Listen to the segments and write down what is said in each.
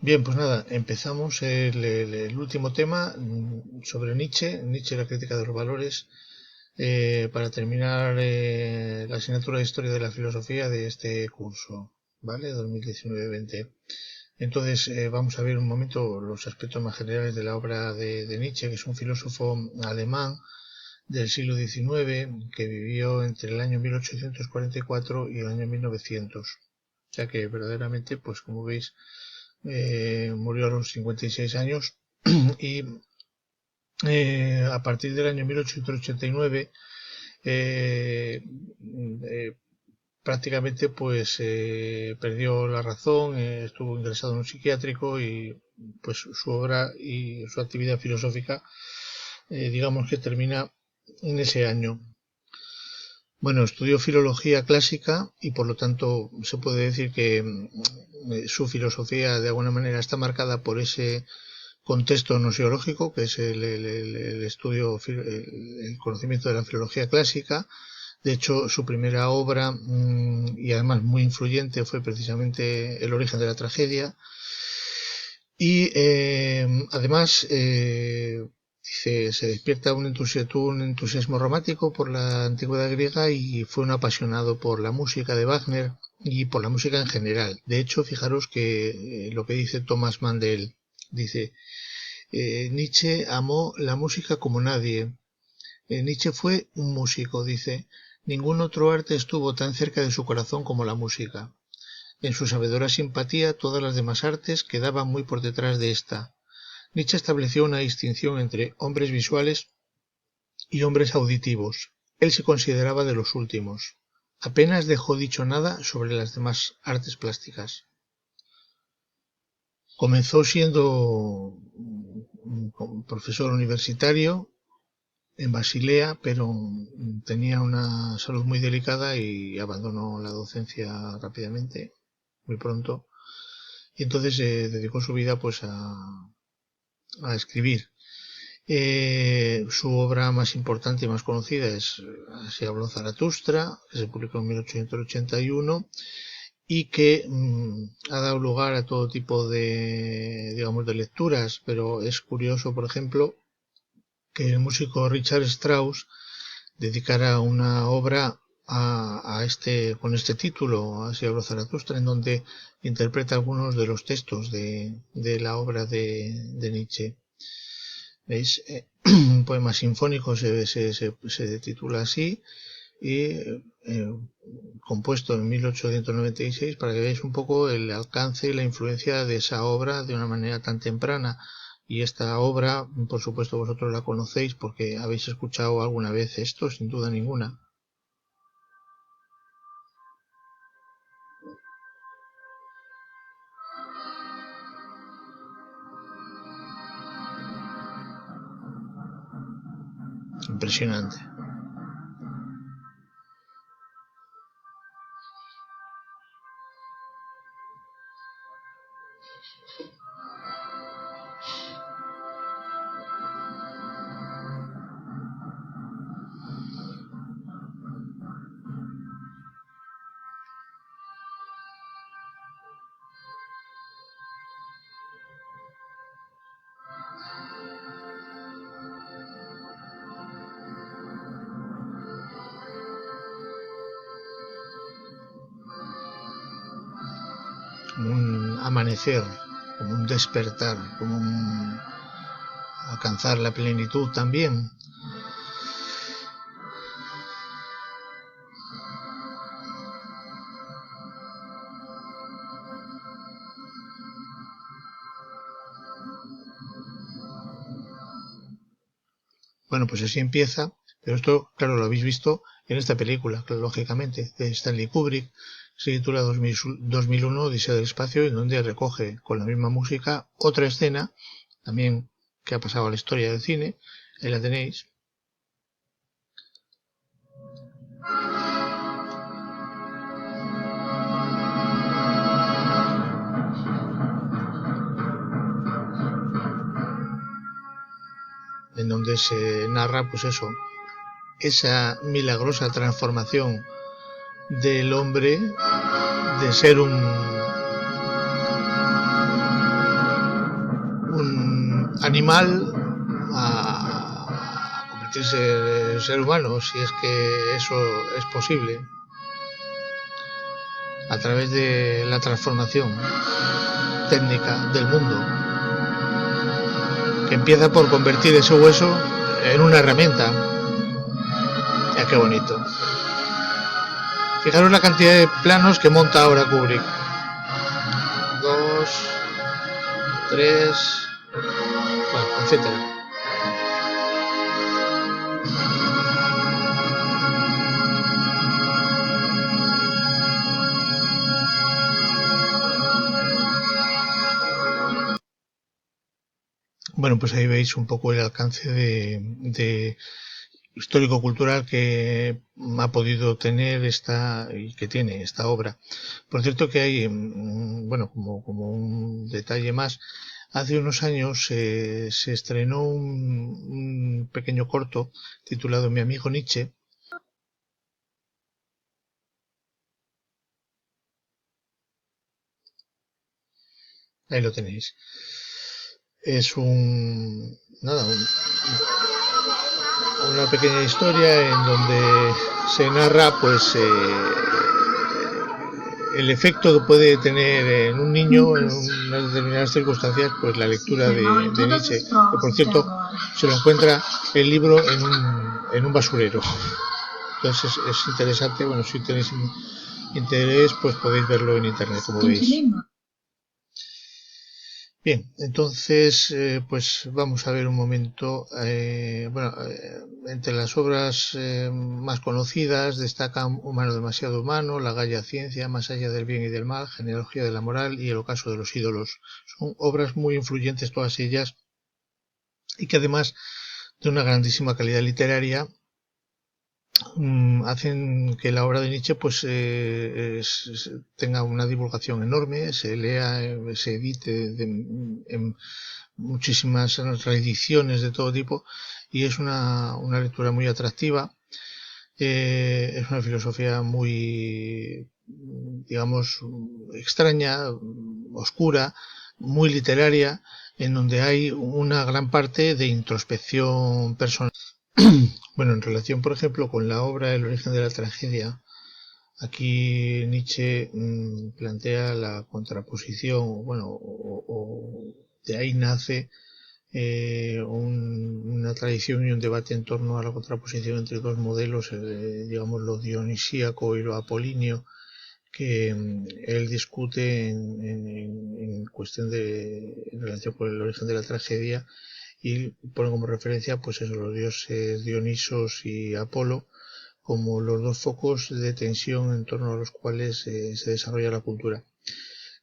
Bien, pues nada, empezamos el último tema sobre Nietzsche, la crítica de los valores, para terminar la asignatura de Historia de la Filosofía de este curso, ¿vale? 2019-20. Entonces, vamos a ver un momento los aspectos más generales de la obra de Nietzsche, que es un filósofo alemán del siglo XIX que vivió entre el año 1844 y el año 1900. O sea que verdaderamente, pues como veis, murió a los 56 años y a partir del año 1889 eh, eh, prácticamente pues perdió la razón, estuvo ingresado en un psiquiátrico y pues su obra y su actividad filosófica digamos que termina en ese año. Bueno, estudió filología clásica y por lo tanto se puede decir que su filosofía de alguna manera está marcada por ese contexto gnoseológico, que es el estudio, el conocimiento de la filología clásica. De hecho, su primera obra, y además muy influyente, fue precisamente El origen de la tragedia. Y además, dice, se despierta un entusiasmo romántico por la antigüedad griega y fue un apasionado por la música de Wagner y por la música en general. De hecho, fijaros que lo que dice Thomas Mann de él, dice, Nietzsche amó la música como nadie. Nietzsche fue un músico, dice. Ningún otro arte estuvo tan cerca de su corazón como la música. En su sabedora simpatía, todas las demás artes quedaban muy por detrás de esta. Nietzsche estableció una distinción entre hombres visuales y hombres auditivos. Él se consideraba de los últimos. Apenas dejó dicho nada sobre las demás artes plásticas. Comenzó siendo profesor universitario en Basilea, pero tenía una salud muy delicada y abandonó la docencia rápidamente, muy pronto. Y entonces dedicó su vida pues a escribir. Su obra más importante y más conocida es Así habló Zaratustra, que se publicó en 1881 y que ha dado lugar a todo tipo de, digamos, de lecturas, pero es curioso, por ejemplo, que el músico Richard Strauss dedicara una obra con este título, Así habló Zaratustra, en donde interpreta algunos de los textos de la obra de Nietzsche. ¿Veis? Un poema sinfónico se titula así y compuesto en 1896 para que veáis un poco el alcance y la influencia de esa obra de una manera tan temprana. Y esta obra, por supuesto, vosotros la conocéis porque habéis escuchado alguna vez esto, sin duda ninguna. Impresionante. Como un amanecer, como un despertar, como un alcanzar la plenitud también. Bueno, pues así empieza, pero esto, claro, lo habéis visto en esta película, lógicamente, de Stanley Kubrick, se titula 2001, Odisea del Espacio, en donde recoge con la misma música otra escena, también que ha pasado a la historia del cine, ahí la tenéis. En donde se narra, pues eso, esa milagrosa transformación del hombre de ser un animal a convertirse en ser humano, si es que eso es posible, a través de la transformación técnica del mundo, que empieza por convertir ese hueso en una herramienta. Ya, qué bonito. Fijaros la cantidad de planos que monta ahora Kubrick. 2, 3, bueno, etcétera. Bueno, pues ahí veis un poco el alcance de histórico-cultural que ha podido tener y que tiene esta obra. Por cierto que hay, bueno, como un detalle más, hace unos años se estrenó un pequeño corto titulado Mi amigo Nietzsche. Ahí lo tenéis. Es una pequeña historia en donde se narra pues el efecto que puede tener en un niño en unas determinadas circunstancias pues la lectura de Nietzsche, que por cierto se lo encuentra el libro en un basurero. Entonces es interesante. Bueno, si tenéis interés pues podéis verlo en internet, como veis. Bien, entonces pues vamos a ver un momento. Entre las obras más conocidas destacan Humano demasiado humano, La Gaya Ciencia, Más allá del bien y del mal, Genealogía de la moral y El ocaso de los ídolos. Son obras muy influyentes todas ellas y que además de una grandísima calidad literaria hacen que la obra de Nietzsche pues tenga una divulgación enorme, se lea, se edite en muchísimas reediciones de todo tipo y es una lectura muy atractiva. Es una filosofía muy, digamos, extraña, oscura, muy literaria, en donde hay una gran parte de introspección personal. Bueno, en relación, por ejemplo, con la obra El origen de la tragedia, aquí Nietzsche plantea la contraposición, bueno, o de ahí nace una tradición y un debate en torno a la contraposición entre dos modelos, digamos lo dionisíaco y lo apolíneo, que él discute en cuestión en relación con el origen de la tragedia, y pone como referencia pues eso, los dioses Dionisos y Apolo como los dos focos de tensión en torno a los cuales se desarrolla la cultura.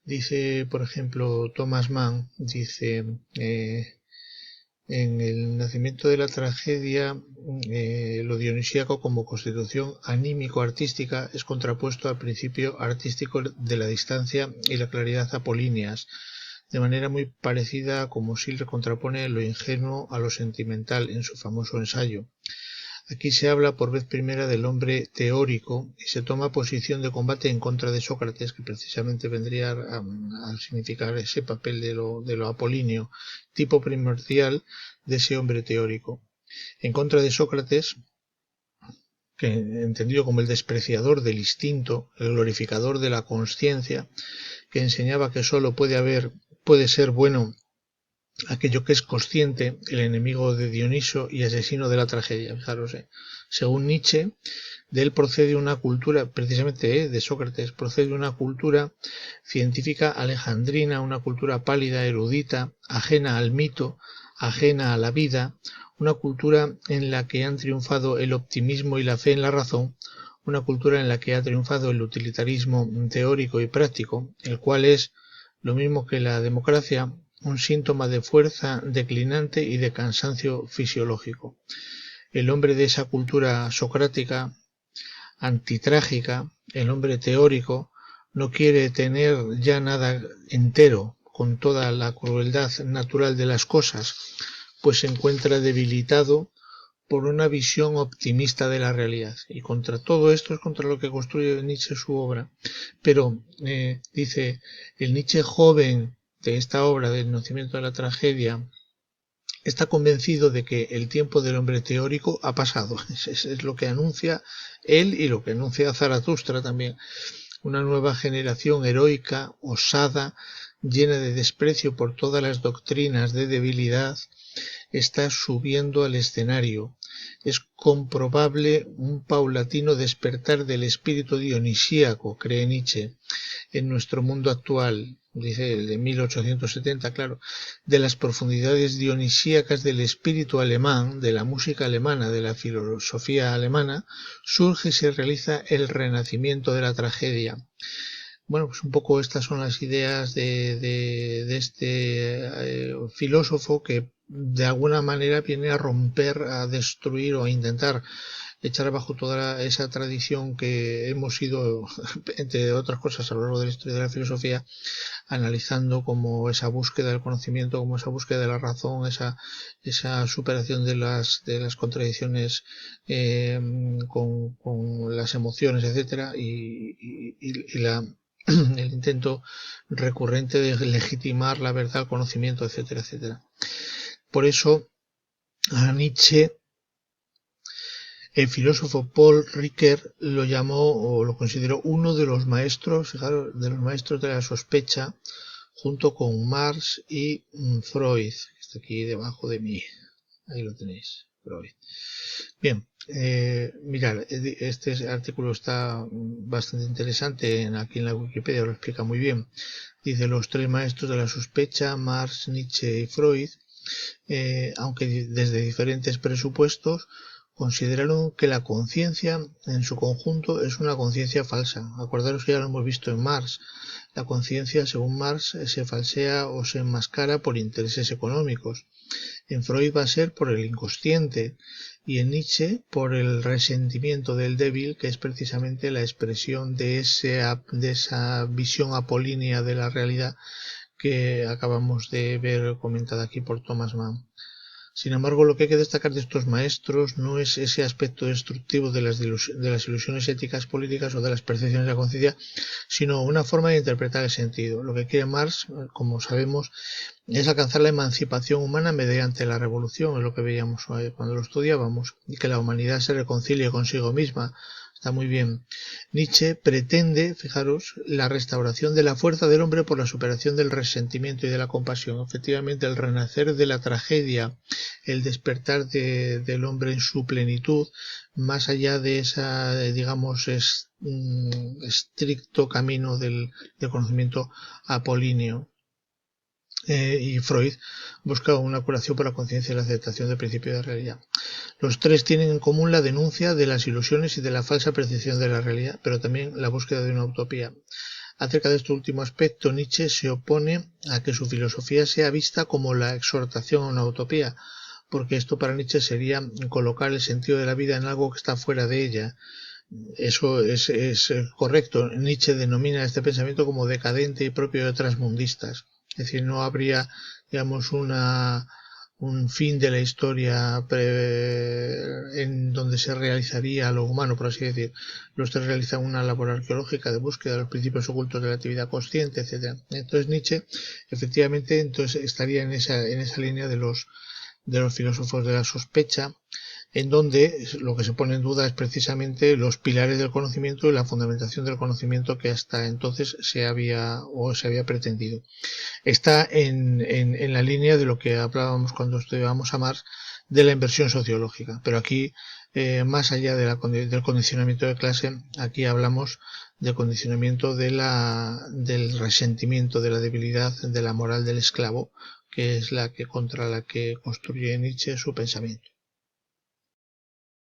Dice, por ejemplo, Thomas Mann, dice en el nacimiento de la tragedia, lo dionisíaco como constitución anímico-artística es contrapuesto al principio artístico de la distancia y la claridad apolíneas, de manera muy parecida a como Schiller contrapone lo ingenuo a lo sentimental en su famoso ensayo. Aquí se habla por vez primera del hombre teórico y se toma posición de combate en contra de Sócrates, que precisamente vendría a significar ese papel de lo apolíneo, tipo primordial de ese hombre teórico. En contra de Sócrates, que entendido como el despreciador del instinto, el glorificador de la consciencia, que enseñaba que sólo puede ser bueno aquello que es consciente, el enemigo de Dioniso y asesino de la tragedia. Fijaros, según Nietzsche, de él procede una cultura, precisamente de Sócrates, procede una cultura científica alejandrina, una cultura pálida, erudita, ajena al mito, ajena a la vida, una cultura en la que han triunfado el optimismo y la fe en la razón, una cultura en la que ha triunfado el utilitarismo teórico y práctico, el cual es, lo mismo que la democracia, un síntoma de fuerza declinante y de cansancio fisiológico. El hombre de esa cultura socrática, antitrágica, el hombre teórico, no quiere tener ya nada entero con toda la crueldad natural de las cosas, pues se encuentra debilitado por una visión optimista de la realidad. Y contra todo esto es contra lo que construye Nietzsche su obra. Pero, dice, el Nietzsche joven de esta obra del nacimiento de la tragedia está convencido de que el tiempo del hombre teórico ha pasado. Es lo que anuncia él y lo que anuncia Zaratustra también. Una nueva generación heroica, osada, llena de desprecio por todas las doctrinas de debilidad, está subiendo al escenario. Es comprobable un paulatino despertar del espíritu dionisíaco, cree Nietzsche, en nuestro mundo actual, dice el de 1870, claro, de las profundidades dionisíacas del espíritu alemán, de la música alemana, de la filosofía alemana, surge y se realiza el renacimiento de la tragedia. Bueno, pues un poco estas son las ideas de este filósofo que de alguna manera viene a romper, a destruir o a intentar echar abajo toda esa tradición que hemos ido, entre otras cosas, a lo largo de la historia de la filosofía, analizando como esa búsqueda del conocimiento, como esa búsqueda de la razón, esa superación de las contradicciones con las emociones, etcétera, y el intento recurrente de legitimar la verdad, el conocimiento, etcétera, etcétera. Por eso a Nietzsche el filósofo Paul Ricoeur lo llamó o lo consideró uno de los maestros, fijaros, de los maestros de la sospecha, junto con Marx y Freud, que está aquí debajo de mí. Ahí lo tenéis, Freud. Bien, mirad, este artículo está bastante interesante, aquí en la Wikipedia lo explica muy bien. Dice: los tres maestros de la sospecha, Marx, Nietzsche y Freud, aunque desde diferentes presupuestos, consideraron que la conciencia en su conjunto es una conciencia falsa. Acordaros que ya lo hemos visto en Marx. La conciencia, según Marx, se falsea o se enmascara por intereses económicos. En Freud va a ser por el inconsciente y en Nietzsche por el resentimiento del débil, que es precisamente la expresión de esa visión apolínea de la realidad que acabamos de ver comentada aquí por Thomas Mann. Sin embargo, lo que hay que destacar de estos maestros no es ese aspecto destructivo de las ilusiones éticas políticas o de las percepciones de la conciencia, sino una forma de interpretar el sentido. Lo que quiere Marx, como sabemos, es alcanzar la emancipación humana mediante la revolución, es lo que veíamos cuando lo estudiábamos, y que la humanidad se reconcilie consigo misma. Está muy bien. Nietzsche pretende, fijaros, la restauración de la fuerza del hombre por la superación del resentimiento y de la compasión. Efectivamente, el renacer de la tragedia, el despertar del hombre en su plenitud, más allá de esa, digamos, estricto camino del conocimiento apolíneo. Y Freud busca una curación por la conciencia y la aceptación del principio de realidad. Los tres tienen en común la denuncia de las ilusiones y de la falsa percepción de la realidad, pero también la búsqueda de una utopía. Acerca de este último aspecto, Nietzsche se opone a que su filosofía sea vista como la exhortación a una utopía, porque esto para Nietzsche sería colocar el sentido de la vida en algo que está fuera de ella. Eso es correcto. Nietzsche denomina este pensamiento como decadente y propio de transmundistas. Es decir, no habría, digamos, un fin de la historia en donde se realizaría lo humano, por así decir. Los tres realizan una labor arqueológica de búsqueda de los principios ocultos de la actividad consciente, etc. Entonces Nietzsche, efectivamente, estaría en esa línea de los filósofos de la sospecha, en donde lo que se pone en duda es precisamente los pilares del conocimiento y la fundamentación del conocimiento que hasta entonces se había pretendido. Está en la línea de lo que hablábamos cuando estudiábamos a Marx, de la inversión sociológica, pero aquí, más allá del condicionamiento de clase, aquí hablamos del condicionamiento del resentimiento, de la debilidad, de la moral del esclavo, que es contra la que construye Nietzsche su pensamiento.